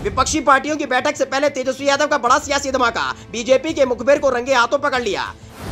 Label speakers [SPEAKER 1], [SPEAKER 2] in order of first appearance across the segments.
[SPEAKER 1] विपक्षी पार्टियों की बैठक से पहले तेजस्वी यादव का बड़ा सियासी धमाका, बीजेपी के मुखबिर को रंगे हाथों पकड़ लिया।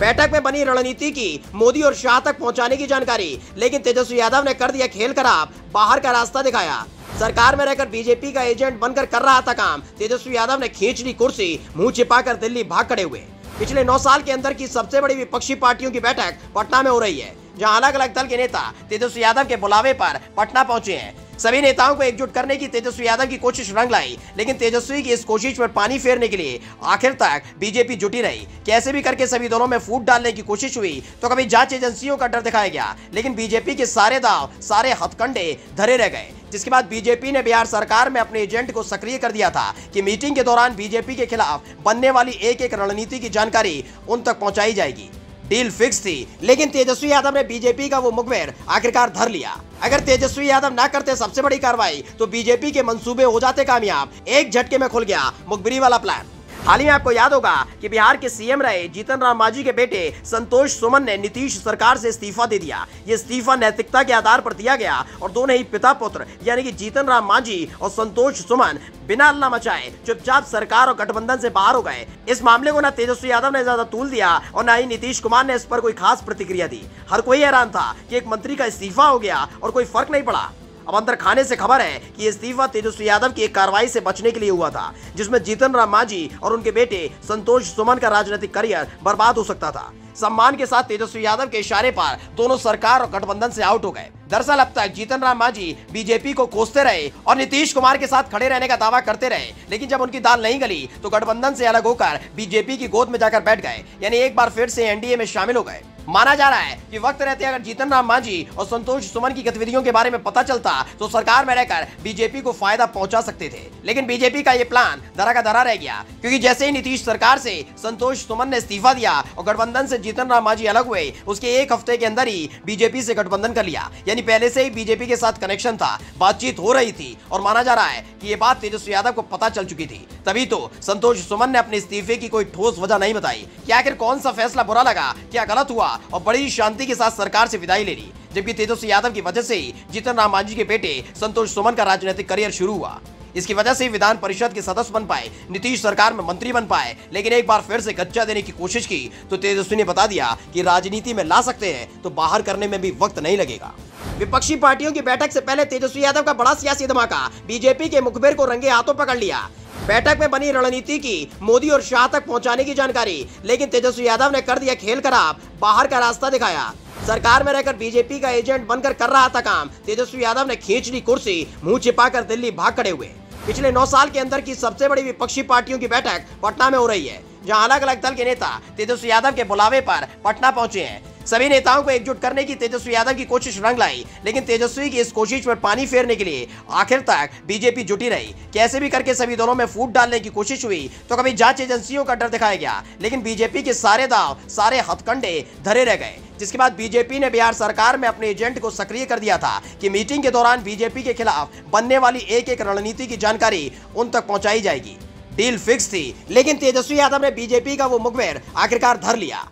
[SPEAKER 1] बैठक में बनी रणनीति की मोदी और शाह तक पहुंचाने की जानकारी, लेकिन तेजस्वी यादव ने कर दिया खेल खराब, बाहर का रास्ता दिखाया। सरकार में रहकर बीजेपी का एजेंट बनकर कर रहा था काम, तेजस्वी यादव ने खींच ली कुर्सी, मुंह छिपाकर दिल्ली भाग खड़े हुए। पिछले 9 साल के अंदर की सबसे बड़ी विपक्षी पार्टियों की बैठक पटना में हो रही है, जहां अलग अलग दल के नेता तेजस्वी यादव के बुलावे पर पटना पहुंचे हैं। सभी नेताओं को एकजुट करने की तेजस्वी यादव की कोशिश रंग लाई, लेकिन तेजस्वी की इस कोशिश पर पानी फेरने के लिए आखिर तक बीजेपी जुटी रही। कैसे भी करके सभी दलों में फूट डालने की कोशिश हुई तो कभी जांच एजेंसियों का डर दिखाया गया, लेकिन बीजेपी के सारे दांव, सारे हथकंडे धरे रह गए। जिसके बाद बीजेपी ने बिहार सरकार में अपने एजेंट को सक्रिय कर दिया था कि मीटिंग के दौरान बीजेपी के खिलाफ बनने वाली एक एक रणनीति की जानकारी उन तक पहुंचाई जाएगी। डील फिक्स थी, लेकिन तेजस्वी यादव ने बीजेपी का वो मुखबिर आखिरकार धर लिया। अगर तेजस्वी यादव ना करते सबसे बड़ी कार्रवाई तो बीजेपी के मंसूबे हो जाते कामयाब। एक झटके में खुल गया मुखबिरी वाला प्लान। हाल ही में आपको याद होगा कि बिहार के सीएम रहे जीतन राम मांझी के बेटे संतोष सुमन ने नीतीश सरकार से इस्तीफा दे दिया। ये इस्तीफा नैतिकता के आधार पर दिया गया और दोनों ही पिता पुत्र यानी कि जीतन राम मांझी और संतोष सुमन बिना हल्ला मचाए चुपचाप सरकार और गठबंधन से बाहर हो गए। इस मामले को न तेजस्वी यादव ने ज्यादा तूल दिया और न ही नीतीश कुमार ने इस पर कोई खास प्रतिक्रिया दी। हर कोई हैरान था कि एक मंत्री का इस्तीफा हो गया और कोई फर्क नहीं पड़ा। अब अंदर खाने से खबर है कि इस्तीफा तेजस्वी यादव की एक कार्रवाई से बचने के लिए हुआ था, जिसमें जीतन राम मांझी और उनके बेटे संतोष सुमन का राजनीतिक करियर बर्बाद हो सकता था। सम्मान के साथ तेजस्वी यादव के इशारे पर दोनों सरकार और गठबंधन से आउट हो गए। दरअसल अब तक जीतन राम मांझी बीजेपी को कोसते रहे और नीतीश कुमार के साथ खड़े रहने का दावा करते रहे, लेकिन जब उनकी दाल नहीं गली तो गठबंधन से अलग होकर बीजेपी की गोद में जाकर बैठ गए, यानी एक बार फिर से एनडीए में शामिल हो गए। माना जा रहा है कि वक्त रहते अगर जीतन राम मांझी और संतोष सुमन की गतिविधियों के बारे में पता चलता तो सरकार में रहकर बीजेपी को फायदा पहुंचा सकते थे, लेकिन बीजेपी का ये प्लान धरा का धरा रह गया, क्योंकि जैसे ही नीतीश सरकार से संतोष सुमन ने इस्तीफा दिया और गठबंधन से जीतन राम मांझी अलग हुए, उसके एक हफ्ते के अंदर ही बीजेपी से गठबंधन कर लिया। यानी पहले से ही बीजेपी के साथ कनेक्शन था, बातचीत हो रही थी और माना जा रहा है कि ये बात तेजस्वी यादव को पता चल चुकी थी। तभी तो संतोष सुमन ने अपने इस्तीफे की कोई ठोस वजह नहीं बताई कि आखिर कौन सा फैसला बुरा लगा, क्या गलत हुआ, और बड़ी शांति के साथ सरकार से विदाई ले ली। जबकि तेजस्वी यादव की वजह से ही जीतन राम मांझी के बेटे संतोष सुमन का राजनीतिक करियर शुरू हुआ। इसकी वजह से विधान परिषद के सदस्य बन पाए, नीतीश सरकार में मंत्री बन पाए, लेकिन एक बार फिर से गच्चा देने की कोशिश की तो तेजस्वी ने बता दिया कि राजनीति में ला सकते हैं तो बाहर करने में भी वक्त नहीं लगेगा। विपक्षी पार्टियों की बैठक से पहले तेजस्वी यादव का बड़ा सियासी धमाका, बीजेपी के मुखबिर को रंगे हाथों पकड़ लिया। बैठक में बनी रणनीति की मोदी और शाह तक पहुंचाने की जानकारी, लेकिन तेजस्वी यादव ने कर दिया खेल खराब, बाहर का रास्ता दिखाया। सरकार में रहकर बीजेपी का एजेंट बनकर कर रहा था काम, तेजस्वी यादव ने खींच ली कुर्सी, मुंह छिपाकर दिल्ली भाग खड़े हुए। पिछले 9 साल के अंदर की सबसे बड़ी विपक्षी पार्टियों की बैठक पटना में हो रही है, जहां अलग अलग दल के नेता तेजस्वी यादव के बुलावे पर पटना पहुंचे हैं। सभी नेताओं को एकजुट करने की तेजस्वी यादव की कोशिश रंग लाई, लेकिन तेजस्वी की इस कोशिश पर पानी फेरने के लिए आखिर तक बीजेपी जुटी रही। कैसे भी करके सभी दलों में फूट डालने की कोशिश हुई तो कभी जांच एजेंसियों का डर दिखाया गया, लेकिन बीजेपी के सारे दांव, सारे हथकंडे धरे रह गए। जिसके बाद बीजेपी ने बिहार सरकार में अपने एजेंट को सक्रिय कर दिया था कि मीटिंग के दौरान बीजेपी के खिलाफ बनने वाली एक एक रणनीति की जानकारी उन तक पहुंचाई जाएगी। डील फिक्स थी, लेकिन तेजस्वी यादव ने बीजेपी का वो मुखबिर आखिरकार धर लिया।